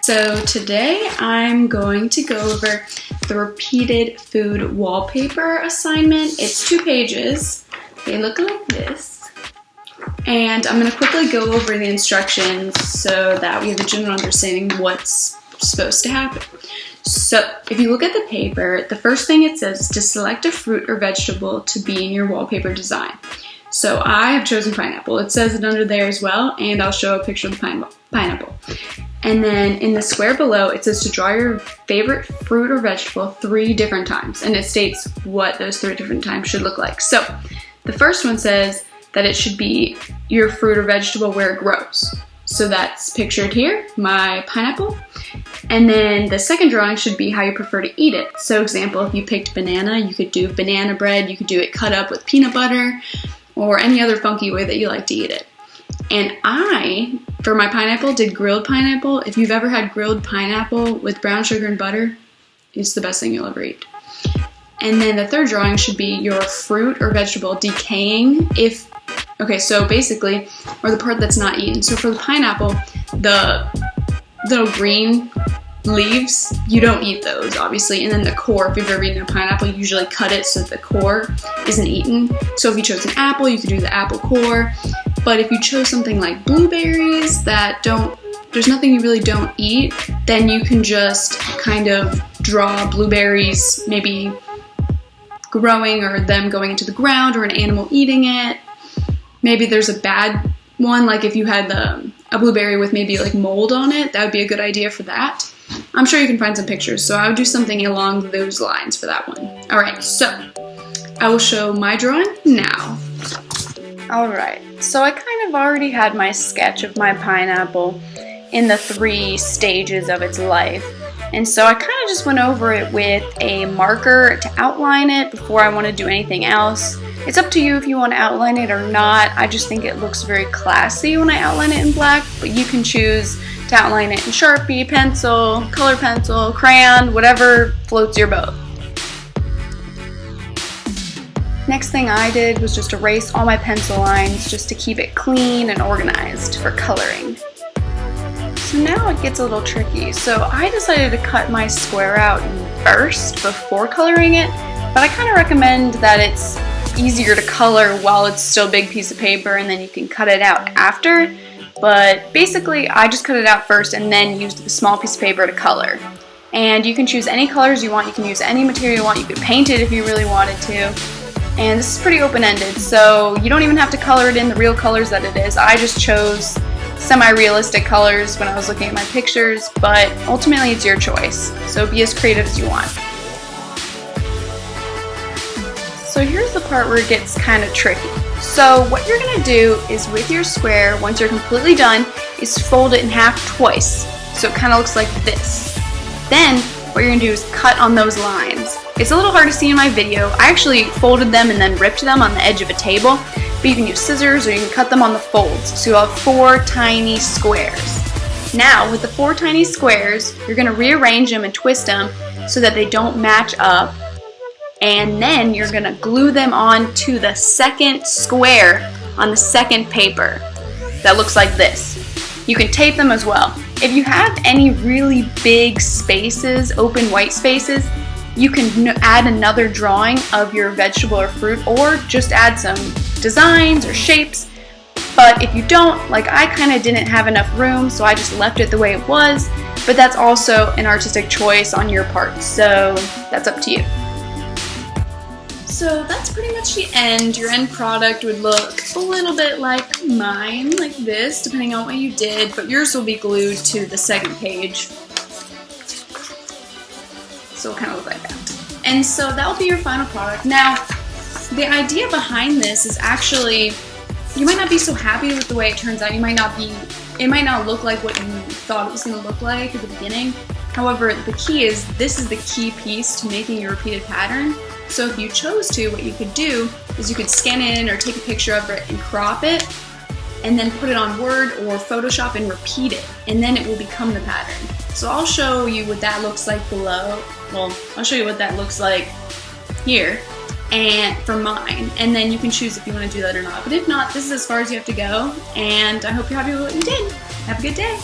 So today I'm going to go over the repeated food wallpaper assignment. It's 2 pages. They look like this. And I'm going to quickly go over the instructions so that we have a general understanding of what's supposed to happen. So if you look at the paper, the first thing it says is to select a fruit or vegetable to be in your wallpaper design. So I have chosen pineapple. It says it under there as well, and I'll show a picture of the pineapple. And then in the square below, it says to draw your favorite fruit or vegetable 3 different times, and it states what those 3 different times should look like. So the first one says that it should be your fruit or vegetable where it grows. So that's pictured here, my pineapple. And then the second drawing should be how you prefer to eat it. So example, if you picked banana, you could do banana bread, you could do it cut up with peanut butter, or any other funky way that you like to eat it. And I, for my pineapple, did grilled pineapple. If you've ever had grilled pineapple with brown sugar and butter, it's the best thing you'll ever eat. And then the third drawing should be your fruit or vegetable decaying okay, so basically, or the part that's not eaten. So for the pineapple, the little green leaves, you don't eat those, obviously. And then the core, if you've ever eaten a pineapple, you usually cut it so that the core isn't eaten. So if you chose an apple, you could do the apple core. But if you chose something like blueberries there's nothing you really don't eat, then you can just kind of draw blueberries maybe growing or them going into the ground or an animal eating it. Maybe there's a bad one, like if you had a blueberry with maybe like mold on it, that would be a good idea for that. I'm sure you can find some pictures, so I would do something along those lines for that one. Alright, so I will show my drawing now. Alright, so I kind of already had my sketch of my pineapple in the 3 stages of its life. And so I kind of just went over it with a marker to outline it before I want to do anything else. It's up to you if you want to outline it or not. I just think it looks very classy when I outline it in black, but you can choose to outline it in Sharpie, pencil, color pencil, crayon, whatever floats your boat. Next thing I did was just erase all my pencil lines just to keep it clean and organized for coloring. So now it gets a little tricky. So I decided to cut my square out first before coloring it, but I kind of recommend that it's easier to color while it's still a big piece of paper and then you can cut it out after. But basically I just cut it out first and then used the small piece of paper to color. And you can choose any colors you want, you can use any material you want, you could paint it if you really wanted to. And this is pretty open-ended, so you don't even have to color it in the real colors that it is. I just chose semi-realistic colors when I was looking at my pictures, but ultimately it's your choice, so be as creative as you want. So here's the part where it gets kind of tricky. So what you're going to do is with your square, once you're completely done, is fold it in half twice, so it kind of looks like this. Then what you're going to do is cut on those lines. It's a little hard to see in my video. I actually folded them and then ripped them on the edge of a table, but you can use scissors or you can cut them on the folds. So you'll have 4 tiny squares. Now with the 4 tiny squares, you're going to rearrange them and twist them so that they don't match up. And then you're going to glue them onto the second square on the second paper that looks like this. You can tape them as well. If you have any really big spaces, open white spaces, you can add another drawing of your vegetable or fruit, or just add some designs or shapes. But if you don't, like I kind of didn't have enough room, so I just left it the way it was, but that's also an artistic choice on your part, so that's up to you. So that's pretty much the end. Your end product would look a little bit like mine, like this, depending on what you did, but yours will be glued to the second page. So it'll kind of look like that. And so that'll be your final product. Now, the idea behind this is actually, you might not be so happy with the way it turns out. It might not look like what you thought it was going to look like at the beginning. However, the key is, this is the key piece to making your repeated pattern. So if you chose to, what you could do is you could scan it in or take a picture of it and crop it, and then put it on Word or Photoshop and repeat it, and then it will become the pattern. So I'll show you what that looks like below. Well, I'll show you what that looks like here and for mine, and then you can choose if you want to do that or not. But if not, this is as far as you have to go, and I hope you're happy with what you did. Have a good day.